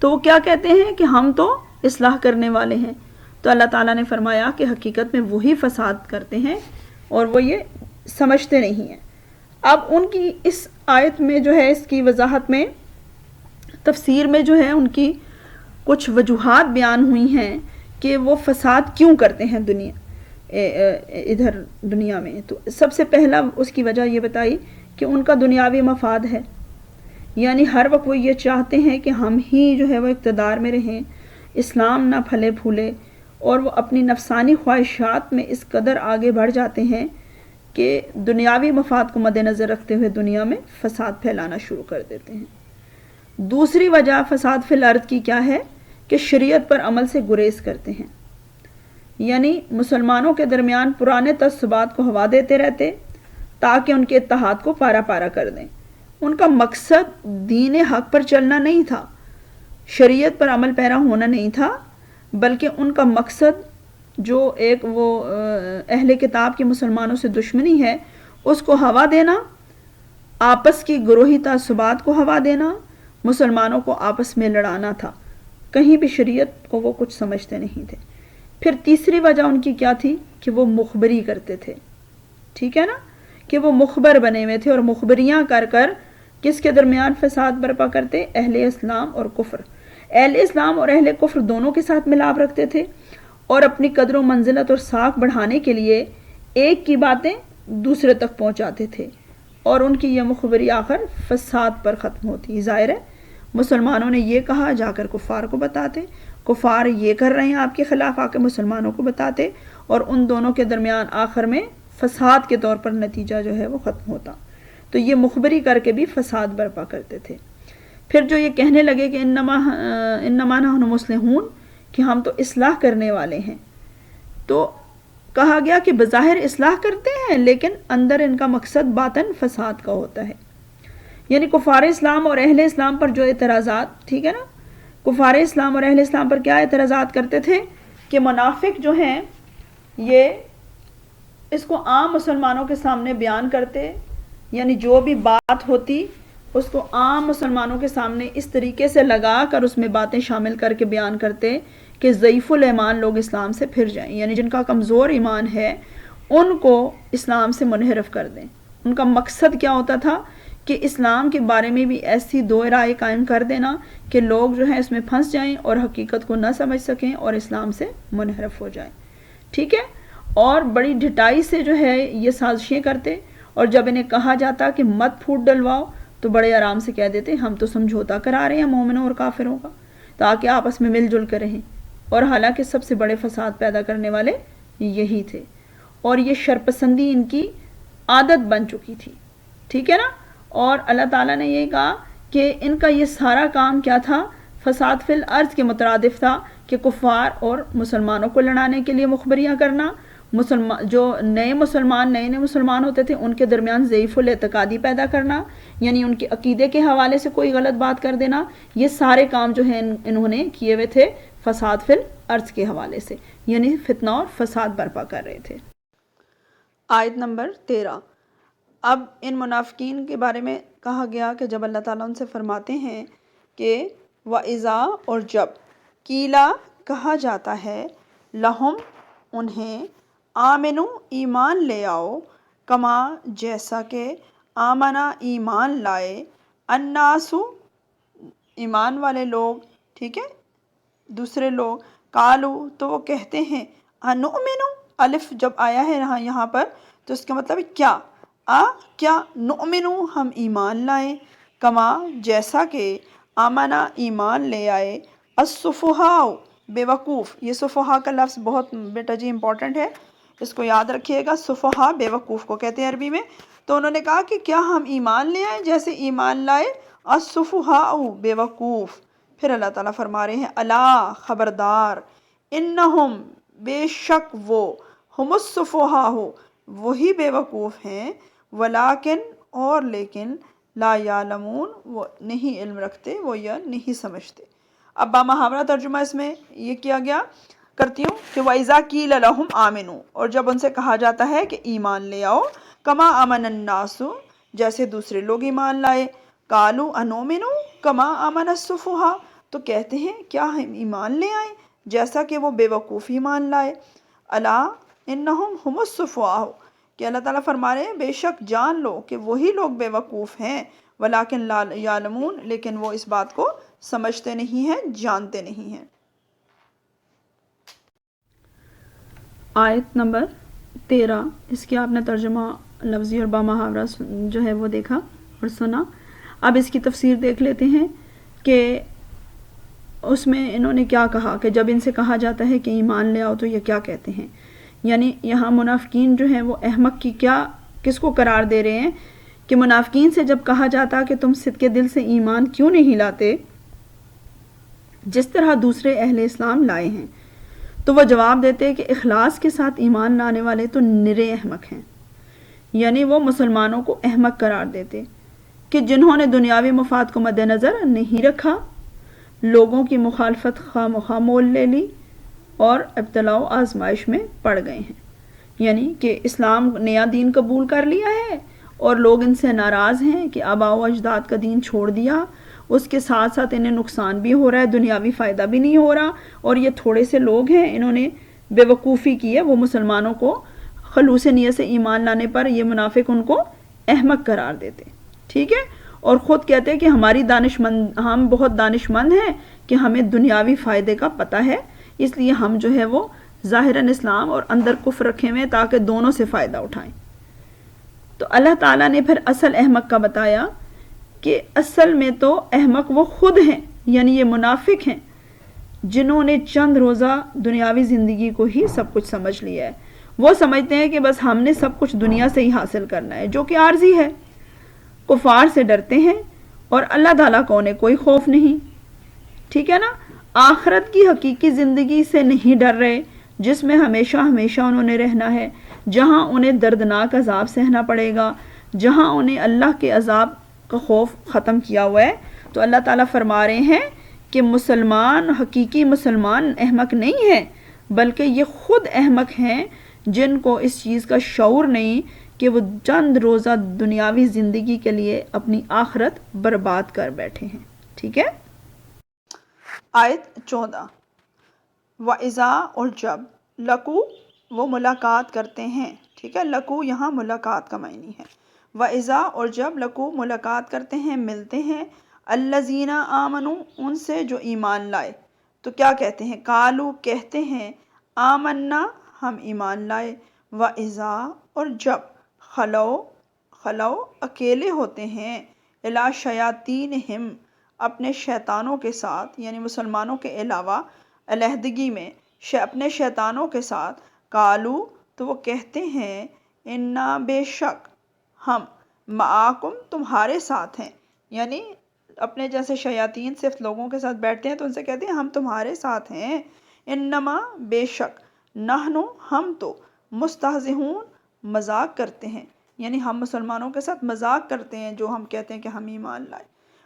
تو وہ کیا کہتے ہیں کہ ہم تو اصلاح کرنے والے ہیں۔ تو اللہ تعالیٰ نے فرمایا کہ حقیقت میں وہی فساد کرتے ہیں اور وہ یہ سمجھتے نہیں ہیں۔ اب ان کی اس آیت میں جو ہے اس کی وضاحت میں تفسیر میں جو ہے ان کی کچھ وجوہات بیان ہوئی ہیں کہ وہ فساد کیوں کرتے ہیں ادھر دنیا میں۔ تو سب سے پہلا اس کی وجہ یہ بتائی کہ ان کا دنیاوی مفاد ہے، یعنی ہر وقت وہ یہ چاہتے ہیں کہ ہم ہی جو ہے وہ اقتدار میں رہیں، اسلام نہ پھلے پھولے، اور وہ اپنی نفسانی خواہشات میں اس قدر آگے بڑھ جاتے ہیں کہ دنیاوی مفاد کو مد نظر رکھتے ہوئے دنیا میں فساد پھیلانا شروع کر دیتے ہیں۔ دوسری وجہ فساد فی الارض کی کیا ہے کہ شریعت پر عمل سے گریز کرتے ہیں، یعنی مسلمانوں کے درمیان پرانے تعصبات کو ہوا دیتے رہتے تاکہ ان کے اتحاد کو پارا پارا کر دیں۔ ان کا مقصد دین حق پر چلنا نہیں تھا، شریعت پر عمل پیرا ہونا نہیں تھا، بلکہ ان کا مقصد جو ایک وہ اہل کتاب کی مسلمانوں سے دشمنی ہے اس کو ہوا دینا، آپس کی گروہی تعصبات کو ہوا دینا، مسلمانوں کو آپس میں لڑانا تھا، کہیں بھی شریعت کو وہ کچھ سمجھتے نہیں تھے۔ پھر تیسری وجہ ان کی کیا تھی کہ وہ مخبری کرتے تھے، ٹھیک ہے نا، کہ وہ مخبر بنے ہوئے تھے اور مخبریاں کر کر کس کے درمیان فساد برپا کرتے؟ اہل اسلام اور کفر، اہل اسلام اور اہل کفر دونوں کے ساتھ ملاپ رکھتے تھے اور اپنی قدر و منزلت اور ساکھ بڑھانے کے لیے ایک کی باتیں دوسرے تک پہنچاتے تھے، اور ان کی یہ مخبری آخر فساد پر ختم ہوتی۔ ظاہر ہے مسلمانوں نے یہ کہا جا کر کفار کو بتاتے، کفار یہ کر رہے ہیں آپ کے خلاف آ کے مسلمانوں کو بتاتے، اور ان دونوں کے درمیان آخر میں فساد کے طور پر نتیجہ جو ہے وہ ختم ہوتا۔ تو یہ مخبری کر کے بھی فساد برپا کرتے تھے۔ پھر جو یہ کہنے لگے کہ انما نحن مصلحون، کہ ہم تو اصلاح کرنے والے ہیں، تو کہا گیا کہ بظاہر اصلاح کرتے ہیں لیکن اندر ان کا مقصد باطن فساد کا ہوتا ہے۔ یعنی کفار اسلام اور اہل اسلام پر جو اعتراضات، ٹھیک ہے نا، کفار اسلام اور اہل اسلام پر کیا اعتراضات کرتے تھے کہ منافق جو ہیں یہ اس کو عام مسلمانوں کے سامنے بیان کرتے، یعنی جو بھی بات ہوتی اس کو عام مسلمانوں کے سامنے اس طریقے سے لگا کر اس میں باتیں شامل کر کے بیان کرتے کہ ضعیف الایمان لوگ اسلام سے پھر جائیں، یعنی جن کا کمزور ایمان ہے ان کو اسلام سے منحرف کر دیں۔ ان کا مقصد کیا ہوتا تھا کہ اسلام کے بارے میں بھی ایسی دو رائے قائم کر دینا کہ لوگ جو ہیں اس میں پھنس جائیں اور حقیقت کو نہ سمجھ سکیں اور اسلام سے منحرف ہو جائیں، ٹھیک ہے۔ اور بڑی ڈھٹائی سے جو ہے یہ سازشیں کرتے، اور جب انہیں کہا جاتا کہ مت پھوٹ ڈلواؤ تو بڑے آرام سے کہہ دیتے ہم تو سمجھوتا کرا رہے ہیں مومنوں اور کافروں کا تاکہ آپس میں مل جل کر رہیں، اور حالانکہ سب سے بڑے فساد پیدا کرنے والے یہی تھے، اور یہ شرپسندی ان کی عادت بن چکی تھی، ٹھیک ہے نا۔ اور اللہ تعالیٰ نے یہ کہا کہ ان کا یہ سارا کام کیا تھا؟ فساد فی الارض کے مترادف تھا کہ کفار اور مسلمانوں کو لڑانے کے لیے مخبریاں کرنا، جو نئے مسلمان ہوتے تھے ان کے درمیان ضعیف الاعتقادی پیدا کرنا، یعنی ان کے عقیدے کے حوالے سے کوئی غلط بات کر دینا، یہ سارے کام جو ہیں انہوں نے کیے ہوئے تھے فساد فی الارض کے حوالے سے، یعنی فتنہ اور فساد برپا کر رہے تھے۔ آیت نمبر 13۔ اب ان منافقین کے بارے میں کہا گیا کہ جب اللہ تعالیٰ ان سے فرماتے ہیں کہ وَإِذَا، اور جب قیلا کہا جاتا ہے لہم انہیں آمنو ایمان لے آؤ، کما جیسا کہ آمنا ایمان لائے، الناسو ایمان والے لوگ، ٹھیک ہے، دوسرے لوگ، قالو تو وہ کہتے ہیں، انؤمنو، الف جب آیا ہے یہاں پر تو اس کا مطلب کیا؟ کیا نؤمنو ہم ایمان لائیں، کما جیسا کہ آمنا ایمان لے آئے، السفہاء بے وقوف، یہ سفہاء کا لفظ بہت بیٹا جی امپورٹنٹ ہے، اس کو یاد رکھیے گا، سفہاء بے وقوف کو کہتے ہیں عربی میں۔ تو انہوں نے کہا کہ کیا ہم ایمان لے آئیں جیسے ایمان لائے السفہاء بے وقوف، پھر اللہ تعالیٰ فرما رہے ہیں الا خبردار، انہم بے شک وہ، ہم السفہاء وہی بے وقوف ہیں، ولیکن اور لیکن، لا یعلمون وہ نہیں علم رکھتے، وہ یا نہیں سمجھتے۔ اب بامحاورہ ترجمہ اس میں یہ کیا گیا کرتی ہوں کہ وَإِذَا قِيلَ لَهُمْ آمِنُوا، اور جب ان سے کہا جاتا ہے کہ ایمان لے آؤ، کما آمن الناس جیسے دوسرے لوگ ایمان لائے، قالوا انؤمن کما آمن السفہاء تو کہتے ہیں کیا ہم ایمان لے آئیں جیسا کہ وہ بے وقوف ایمان لائے۔ الا انہم ہم السفہاء کہ اللہ تعالیٰ فرما رہے ہیں بے شک جان لو کہ وہی لوگ بے وقوف ہیں، ولیکن لا یعلمون لیکن وہ اس بات کو سمجھتے نہیں ہیں، جانتے نہیں ہیں۔ آیت نمبر 13، اس کی آپ نے ترجمہ لفظی اور بامحاورہ جو ہے وہ دیکھا اور سنا۔ اب اس کی تفسیر دیکھ لیتے ہیں کہ اس میں انہوں نے کیا کہا، کہ جب ان سے کہا جاتا ہے کہ ایمان لے آؤ تو یہ کیا کہتے ہیں۔ یعنی یہاں منافقین جو ہیں وہ احمق کی کس کو قرار دے رہے ہیں کہ منافقین سے جب کہا جاتا کہ تم صدقے دل سے ایمان کیوں نہیں لاتے جس طرح دوسرے اہل اسلام لائے ہیں، تو وہ جواب دیتے کہ اخلاص کے ساتھ ایمان لانے والے تو نرے احمق ہیں۔ یعنی وہ مسلمانوں کو احمق قرار دیتے کہ جنہوں نے دنیاوی مفاد کو مد نظر نہیں رکھا، لوگوں کی مخالفت خواہ مخواہ مول لے لی اور ابتلاء و آزمائش میں پڑ گئے ہیں۔ یعنی کہ اسلام نیا دین قبول کر لیا ہے اور لوگ ان سے ناراض ہیں کہ آباء و اجداد کا دین چھوڑ دیا، اس کے ساتھ ساتھ انہیں نقصان بھی ہو رہا ہے، دنیاوی فائدہ بھی نہیں ہو رہا، اور یہ تھوڑے سے لوگ ہیں انہوں نے بے وقوفی کی ہے، وہ مسلمانوں کو خلوص نیت سے ایمان لانے پر یہ منافق ان کو احمق قرار دیتے، ٹھیک ہے، اور خود کہتے ہیں کہ ہم بہت دانش مند ہیں کہ ہمیں دنیاوی فائدے کا پتہ ہے، اس لیے ہم جو ہے وہ ظاہراً اسلام اور اندر کفر رکھے ہوئے تاکہ دونوں سے فائدہ اٹھائیں۔ تو اللہ تعالیٰ نے پھر اصل احمق کا بتایا کہ اصل میں تو احمق وہ خود ہیں، یعنی یہ منافق ہیں جنہوں نے چند روزہ دنیاوی زندگی کو ہی سب کچھ سمجھ لیا ہے۔ وہ سمجھتے ہیں کہ بس ہم نے سب کچھ دنیا سے ہی حاصل کرنا ہے، جو کہ عارضی ہے۔ کفار سے ڈرتے ہیں اور اللہ تعالیٰ کو انہیں کوئی خوف نہیں، ٹھیک ہے نا۔ آخرت کی حقیقی زندگی سے نہیں ڈر رہے جس میں ہمیشہ ہمیشہ انہوں نے رہنا ہے، جہاں انہیں دردناک عذاب سہنا پڑے گا، جہاں انہیں اللہ کے عذاب کا خوف ختم کیا ہوا ہے۔ تو اللہ تعالیٰ فرما رہے ہیں کہ مسلمان، حقیقی مسلمان احمق نہیں ہیں، بلکہ یہ خود احمق ہیں جن کو اس چیز کا شعور نہیں کہ وہ چند روزہ دنیاوی زندگی کے لیے اپنی آخرت برباد کر بیٹھے ہیں، ٹھیک ہے۔ آیت 14، وَإِذَا اور جب، لقو وہ ملاقات کرتے ہیں، ٹھیک ہے، لقو یہاں ملاقات کا معنی ہے۔ وَإِذَا اور جب لقو ملاقات کرتے ہیں، ملتے ہیں، الذین آمنوا ان سے جو ایمان لائے، تو کیا کہتے ہیں؟ قالوا کہتے ہیں، آمنا ہم ایمان لائے، وَإِذَا اور جب خلو اکیلے ہوتے ہیں، الی شیاطینہم اپنے شیطانوں کے ساتھ، یعنی مسلمانوں کے علاوہ علیحدگی میں اپنے شیطانوں کے ساتھ، قالو تو وہ کہتے ہیں، انا بے شک ہم، معاکم تمہارے ساتھ ہیں، یعنی اپنے جیسے شیاطین صرف لوگوں کے ساتھ بیٹھتے ہیں تو ان سے کہتے ہیں ہم تمہارے ساتھ ہیں، انما بے شک، نحنو ہم تو، مستہزئون مذاق کرتے ہیں، یعنی ہم مسلمانوں کے ساتھ مذاق کرتے ہیں جو ہم کہتے ہیں کہ ہم ایمان لائے۔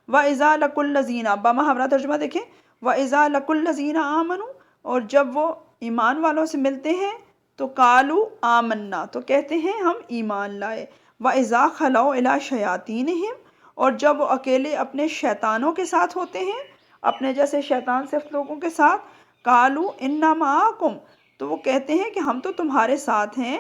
وَإِذَا لَقُوا الَّذِينَ بامحاورہ ترجمہ دیکھیں، وَإِذَا لَقُوا الَّذِينَ آمَنُوا اور جب وہ ایمان والوں سے ملتے ہیں تو قالوا آمنا تو کہتے ہیں ہم ایمان لائے، وَإِذَا خَلَوْا إِلَى شَيَاطِينِهِمْ اور جب وہ اکیلے اپنے شیطانوں کے ساتھ ہوتے ہیں، اپنے جیسے شیطان صرف لوگوں کے ساتھ، قالوا انا معاکم تو وہ کہتے ہیں کہ ہم تو تمہارے ساتھ ہیں،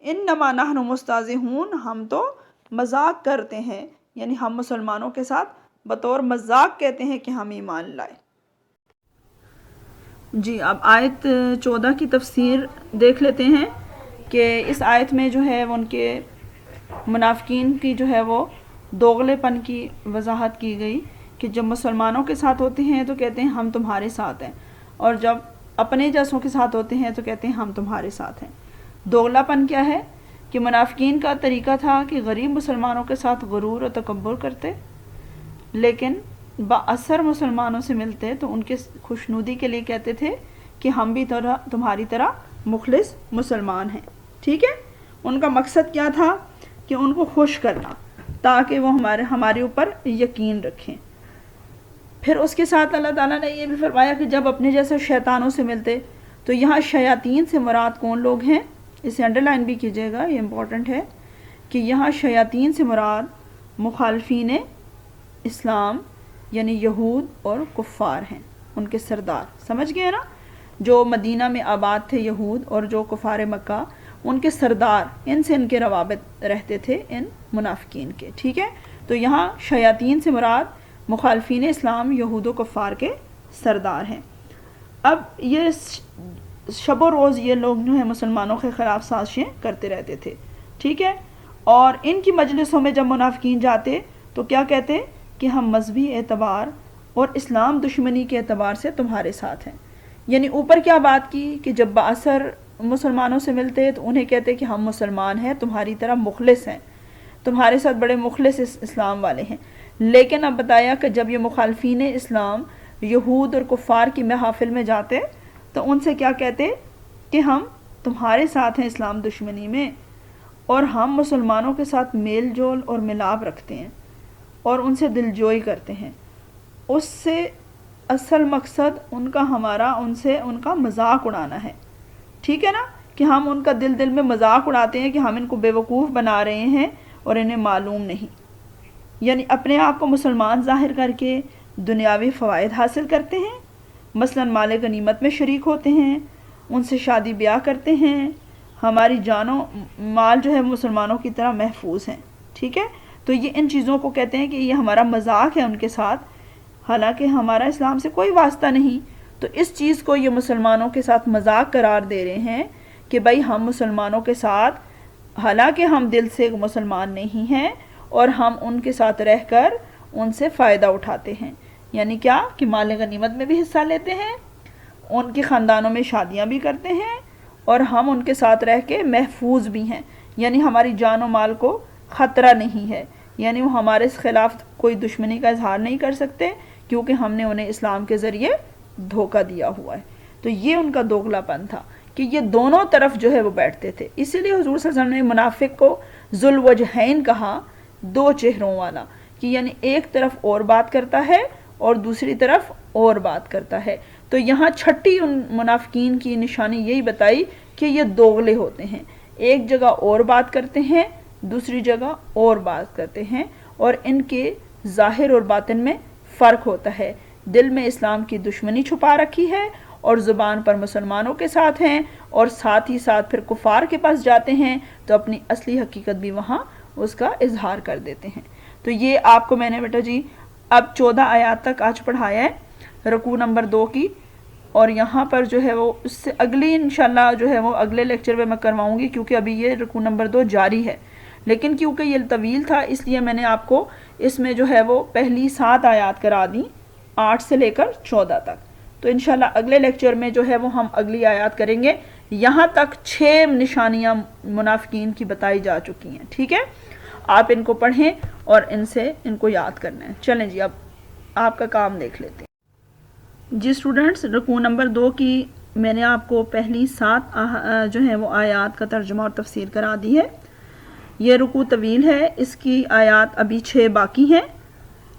انما نحن مستہزئون ہم تو مذاق کرتے ہیں، یعنی ہم مسلمانوں کے ساتھ بطور مذاق کہتے ہیں کہ ہم ایمان لائے۔ جی اب آیت 14 کی تفسیر دیکھ لیتے ہیں کہ اس آیت میں جو ہے وہ ان کے منافقین کی جو ہے وہ دوغلے پن کی وضاحت کی گئی کہ جب مسلمانوں کے ساتھ ہوتے ہیں تو کہتے ہیں ہم تمہارے ساتھ ہیں، اور جب اپنے جیسوں کے ساتھ ہوتے ہیں تو کہتے ہیں ہم تمہارے ساتھ ہیں۔ دوغلا پن کیا ہے کہ منافقین کا طریقہ تھا کہ غریب مسلمانوں کے ساتھ غرور و تکبر کرتے، لیکن باثر مسلمانوں سے ملتے تو ان کے خوشنودی کے لیے کہتے تھے کہ ہم بھی تمہاری طرح مخلص مسلمان ہیں. ٹھیک ہے، ان کا مقصد کیا تھا کہ ان کو خوش کرنا تاکہ وہ ہمارے اوپر یقین رکھیں. پھر اس کے ساتھ اللہ تعالیٰ نے یہ بھی فرمایا کہ جب اپنے جیسے شیطانوں سے ملتے تو یہاں شیاطین سے مراد کون لوگ ہیں، اسے انڈر لائن بھی کیجیے گا، یہ امپورٹنٹ ہے کہ یہاں شیاطین سے مراد مخالفین اسلام یعنی یہود اور کفار ہیں، ان کے سردار. سمجھ گئے نا، جو مدینہ میں آباد تھے یہود اور جو کفار مکہ، ان کے سردار، ان سے ان کے روابط رہتے تھے ان منافقین کے. ٹھیک ہے، تو یہاں شیاطین سے مراد مخالفین اسلام یہود و کفار کے سردار ہیں. اب یہ شب و روز یہ لوگ جو ہیں مسلمانوں کے خلاف سازشیں کرتے رہتے تھے. ٹھیک ہے، اور ان کی مجلسوں میں جب منافقین جاتے تو کیا کہتے کہ ہم مذہبی اعتبار اور اسلام دشمنی کے اعتبار سے تمہارے ساتھ ہیں. یعنی اوپر کیا بات کی کہ جب باثر مسلمانوں سے ملتے تو انہیں کہتے کہ ہم مسلمان ہیں، تمہاری طرح مخلص ہیں، تمہارے ساتھ بڑے مخلص اسلام والے ہیں. لیکن اب بتایا کہ جب یہ مخالفین اسلام یہود اور کفار کی محافل میں جاتے تو ان سے کیا کہتے کہ ہم تمہارے ساتھ ہیں اسلام دشمنی میں، اور ہم مسلمانوں کے ساتھ میل جول اور ملاپ رکھتے ہیں اور ان سے دلجوئی کرتے ہیں. اس سے اصل مقصد ان کا ہمارا ان کا مذاق اڑانا ہے. ٹھیک ہے نا، کہ ہم ان کا دل میں مذاق اڑاتے ہیں کہ ہم ان کو بے وقوف بنا رہے ہیں اور انہیں معلوم نہیں. یعنی اپنے آپ کو مسلمان ظاہر کر کے دنیاوی فوائد حاصل کرتے ہیں، مثلا مال غنیمت میں شریک ہوتے ہیں، ان سے شادی بیاہ کرتے ہیں، ہماری جان و مال جو ہے مسلمانوں کی طرح محفوظ ہیں. ٹھیک ہے، تو یہ ان چیزوں کو کہتے ہیں کہ یہ ہمارا مذاق ہے ان کے ساتھ، حالانکہ ہمارا اسلام سے کوئی واسطہ نہیں. تو اس چیز کو یہ مسلمانوں کے ساتھ مذاق قرار دے رہے ہیں کہ بھائی ہم مسلمانوں کے ساتھ، حالانکہ ہم دل سے مسلمان نہیں ہیں اور ہم ان کے ساتھ رہ کر ان سے فائدہ اٹھاتے ہیں. یعنی کیا کہ مال غنیمت میں بھی حصہ لیتے ہیں، ان کے خاندانوں میں شادیاں بھی کرتے ہیں، اور ہم ان کے ساتھ رہ کے محفوظ بھی ہیں. یعنی ہماری جان و مال کو خطرہ نہیں ہے، یعنی وہ ہمارے خلاف کوئی دشمنی کا اظہار نہیں کر سکتے کیونکہ ہم نے انہیں اسلام کے ذریعے دھوکہ دیا ہوا ہے. تو یہ ان کا دوگلا پن تھا کہ یہ دونوں طرف جو ہے وہ بیٹھتے تھے. اسی لیے حضور صلی اللہ علیہ وسلم نے منافق کو ذو الوجہین کہا، دو چہروں والا، کہ یعنی ایک طرف اور بات کرتا ہے اور دوسری طرف اور بات کرتا ہے. تو یہاں چھٹی ان منافقین کی نشانی یہی بتائی کہ یہ دوغلے ہوتے ہیں، ایک جگہ اور بات کرتے ہیں، دوسری جگہ اور بات کرتے ہیں، اور ان کے ظاہر اور باطن میں فرق ہوتا ہے. دل میں اسلام کی دشمنی چھپا رکھی ہے اور زبان پر مسلمانوں کے ساتھ ہیں، اور ساتھ ہی ساتھ پھر کفار کے پاس جاتے ہیں تو اپنی اصلی حقیقت بھی وہاں اس کا اظہار کر دیتے ہیں. تو یہ آپ کو میں نے بیٹا جی اب 14 آیات تک آج پڑھایا ہے رکوع نمبر 2 کی، اور یہاں پر جو ہے وہ اس سے اگلی انشاءاللہ جو ہے وہ اگلے لیکچر میں کرواؤں گی، کیونکہ ابھی یہ رکوع نمبر 2 جاری ہے. لیکن کیونکہ یہ طویل تھا اس لیے میں نے آپ کو اس میں جو ہے وہ پہلی 7 آیات کرا دیں 8 سے لے کر 14 تک. تو انشاءاللہ اگلے لیکچر میں جو ہے وہ ہم اگلی آیات کریں گے. یہاں تک 6 نشانیاں منافقین کی بتائی جا چکی ہیں. ٹھیک ہے، آپ ان کو پڑھیں اور ان کو یاد کرنا ہے. چلیں جی اب آپ کا کام دیکھ لیتے ہیں. جی اسٹوڈنٹس، رکوع نمبر 2 کی میں نے آپ کو پہلی 7 جو ہے وہ آیات کا ترجمہ اور تفسیر کرا دی ہے. یہ رکوع طویل ہے، اس کی آیات ابھی 6 باقی ہیں.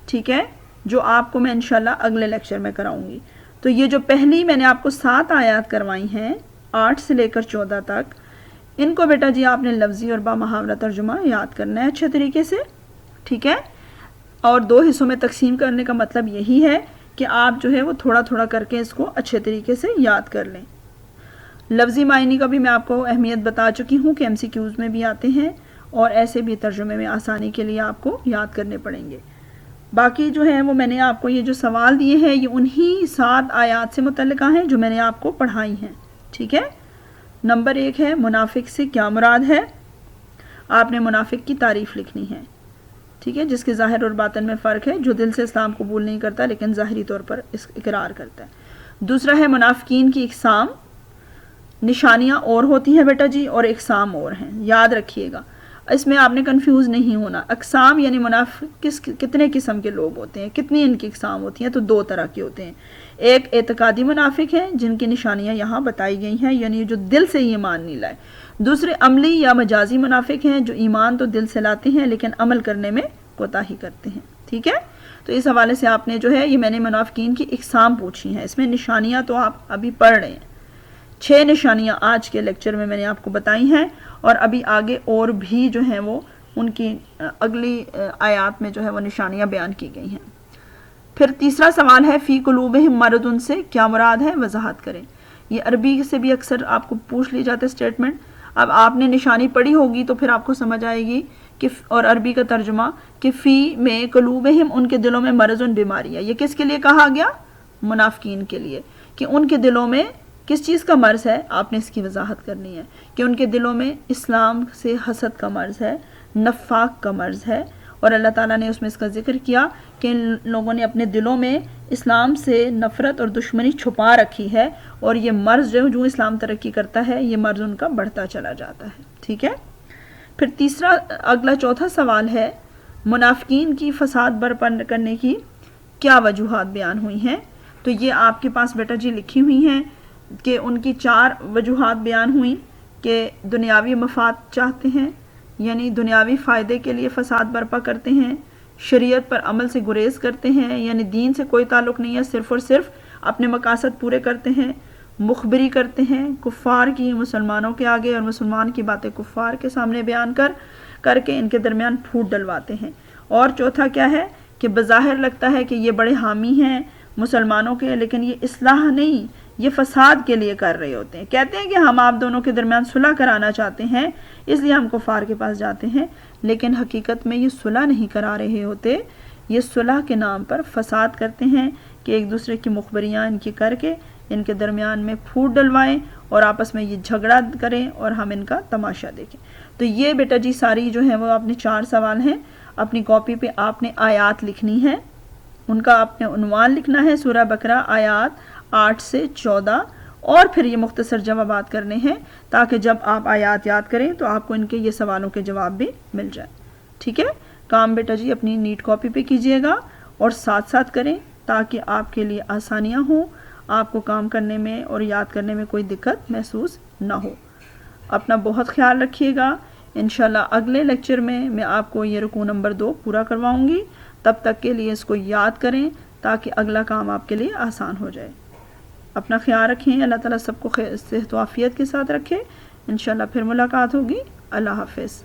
ٹھیک ہے، جو آپ کو میں انشاءاللہ اگلے لیکچر میں کراؤں گی. تو یہ جو پہلی میں نے آپ کو 7 آیات کروائی ہیں 8 سے لے کر 14 تک، ان کو بیٹا جی آپ نے لفظی اور بامحاورہ ترجمہ یاد کرنا ہے اچھے طریقے سے. ٹھیک ہے، اور 2 حصوں میں تقسیم کرنے کا مطلب یہی ہے کہ آپ جو ہے وہ تھوڑا تھوڑا کر کے اس کو اچھے طریقے سے یاد کر لیں. لفظی معنی کا بھی میں آپ کو اہمیت بتا چکی ہوں کہ MCQs میں بھی آتے ہیں، اور ایسے بھی ترجمے میں آسانی کے لیے آپ کو یاد کرنے پڑیں گے. باقی جو ہے وہ میں نے آپ کو یہ جو سوال دیے ہیں یہ انہی 7 آیات سے متعلقہ ہیں جو میں نے آپ کو پڑھائی ہیں. ٹھیک ہے، نمبر 1 ہے منافق سے کیا مراد ہے. آپ نے منافق کی تعریف لکھنی ہے. ٹھیک ہے، جس کے ظاہر اور باطن میں فرق ہے، جو دل سے اسلام قبول نہیں کرتا لیکن ظاہری طور پر اس اقرار کرتا ہے. دوسرا ہے منافقین کی اقسام. نشانیاں اور ہوتی ہیں بیٹا جی اور اقسام اور ہیں، یاد رکھیے گا. اس میں آپ نے کنفیوز نہیں ہونا. اقسام یعنی منافق کتنے قسم کے لوگ ہوتے ہیں, کتنی ان کی اقسام ہوتی ہیں, تو 2 طرح کے ہوتے ہیں. ایک اعتقادی منافق ہیں جن کی نشانیاں یہاں بتائی گئی ہیں, یعنی جو دل سے ایمان نہیں لائے. دوسرے عملی یا مجازی منافق ہیں جو ایمان تو دل سے لاتے ہیں لیکن عمل کرنے میں کوتاہی کرتے ہیں. ٹھیک ہے, تو اس حوالے سے آپ نے جو ہے یہ میں نے منافقین کی اقسام پوچھی ہیں, اس میں نشانیاں تو آپ ابھی پڑھ رہے ہیں. 6 نشانیاں آج کے لیکچر میں نے آپ کو بتائی ہیں, اور ابھی آگے اور بھی جو ہیں وہ ان کی اگلی آیات میں جو ہے وہ نشانیاں بیان کی گئی ہیں. پھر تیسرا سوال ہے فی قلوبہم مرض, ان سے کیا مراد ہے, وضاحت کریں. یہ عربی سے بھی اکثر آپ کو پوچھ لی جاتے اسٹیٹمنٹ. اب آپ نے نشانی پڑھی ہوگی تو پھر آپ کو سمجھ آئے گی کہ, اور عربی کا ترجمہ کہ فی میں قلوبہم, ان کے دلوں میں مرض, بیماری ہے. یہ کس کے لیے کہا گیا, منافقین کے لیے, کہ ان کے دلوں میں کس چیز کا مرض ہے, آپ نے اس کی وضاحت کرنی ہے کہ ان کے دلوں میں اسلام سے حسد کا مرض ہے, نفاق کا مرض ہے. اور اللہ تعالیٰ نے اس میں اس کا ذکر کیا کہ ان لوگوں نے اپنے دلوں میں اسلام سے نفرت اور دشمنی چھپا رکھی ہے, اور یہ مرض جو اسلام ترقی کرتا ہے یہ مرض ان کا بڑھتا چلا جاتا ہے. ٹھیک ہے, پھر تیسرا اگلا چوتھا سوال ہے منافقین کی فساد برپا کرنے کی کیا وجوہات بیان ہوئی ہیں. تو یہ آپ کے پاس بیٹا جی لکھی ہوئی ہیں کہ ان کی 4 وجوہات بیان ہوئیں کہ دنیاوی مفاد چاہتے ہیں, یعنی دنیاوی فائدے کے لیے فساد برپا کرتے ہیں, شریعت پر عمل سے گریز کرتے ہیں, یعنی دین سے کوئی تعلق نہیں ہے, صرف اور صرف اپنے مقاصد پورے کرتے ہیں, مخبری کرتے ہیں کفار کی مسلمانوں کے آگے, اور مسلمان کی باتیں کفار کے سامنے بیان کر کے ان کے درمیان پھوٹ ڈلواتے ہیں. اور چوتھا کیا ہے کہ بظاہر لگتا ہے کہ یہ بڑے حامی ہیں مسلمانوں کے, لیکن یہ اصلاح نہیں, یہ فساد کے لیے کر رہے ہوتے ہیں. کہتے ہیں کہ ہم آپ دونوں کے درمیان صلح کرانا چاہتے ہیں, اس لیے ہم کفار کے پاس جاتے ہیں, لیکن حقیقت میں یہ صلح نہیں کرا رہے ہوتے, یہ صلح کے نام پر فساد کرتے ہیں کہ ایک دوسرے کی مخبریاں ان کی کر کے ان کے درمیان میں پھوٹ ڈلوائیں اور آپس میں یہ جھگڑا کریں اور ہم ان کا تماشا دیکھیں. تو یہ بیٹا جی ساری جو ہیں وہ اپنے 4 سوال ہیں. اپنی کاپی پہ آپ نے آیات لکھنی ہے, ان کا آپ نے عنوان لکھنا ہے سورہ بقرہ آیات 8 سے 14, اور پھر یہ مختصر جوابات کرنے ہیں تاکہ جب آپ آیات یاد کریں تو آپ کو ان کے یہ سوالوں کے جواب بھی مل جائے. ٹھیک ہے, کام بیٹا جی اپنی نیٹ کاپی پہ کیجئے گا اور ساتھ ساتھ کریں تاکہ آپ کے لیے آسانیاں ہوں, آپ کو کام کرنے میں اور یاد کرنے میں کوئی دقت محسوس نہ ہو. اپنا بہت خیال رکھیے گا. انشاءاللہ اگلے لیکچر میں آپ کو یہ رکوع نمبر 2 پورا کرواؤں گی. تب تک کے لیے اس کو یاد کریں تاکہ اگلا کام آپ کے لیے آسان ہو جائے. اپنا خیال رکھیں, اللہ تعالیٰ سب کو صحت و عافیت کے ساتھ رکھے. انشاءاللہ پھر ملاقات ہوگی. اللہ حافظ.